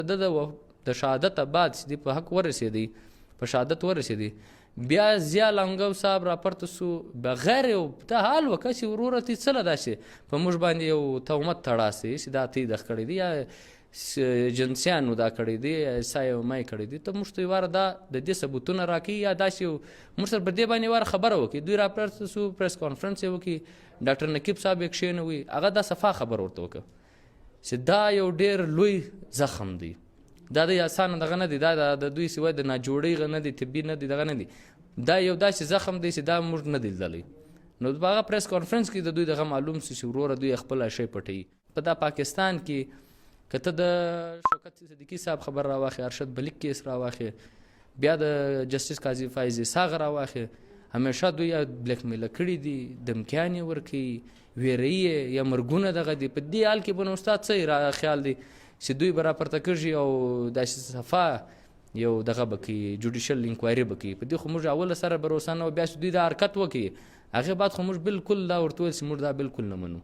د شهادت بعد چې دی په حق ورسېدی، په شهادت ورسېدی، بیا ضیا لنګو صاحب راپورته سو بغیر یو ته حال وکړه چې وروره تی څه له داسې په موږ باندې یو تهمت تړاسې چې دا تی دغه کړی دی یا جنسیانو دا کړی دی یا سا یو مای کړی دی، ته موږ ته یې واره دا د دې ثبوتونه راکوي یا داسې یو موږ سره په دې باندې واره خبره وکړي. دوی راپورته سو پریس کانفرنس یې وکړي، ډاکټر نقیب صاحب یې کښېنوي، هغه دا صفا خبر ورته وکړه چې دا یو ډېر لوی زخم دی، دا د اسانه دغه نه دی، دا د دوی سوی د ناجوړۍ نه دی، طبي نه دی، دغه نه دی، دا یو داسې زخم دی چې دا موږ نه دی لیدلی. نو په هغه پریس کانفرنس کې د دوی دغه معلوم سو چې وروره دوی خپل شی پټوي. په دا پاکستان کې که ته د شوکت صدیقي صاحب خبر راواخې، ارشد بلیک کیس راواخې، بیا د جسټس قاضي فایز اسحاق راواخې، همیشه دوی یا بلیک میله کړي دي، دمکیانې ورکوي، ویروي یا مرګونه دغه دي. په دې حال کې به نو استاد څه خیال دی چې دوی به راپورته کېږي او داسې صفا یو دغه به کوي، جوډیشل انکوایري به کوي. په دې خو موږ اوله سره بروسه نه وه، بیا چې دوی دا حرکت وکړي هغې بعد خو موږ بلکل دا ورته وویل چې موږ دا بلکل نه منو.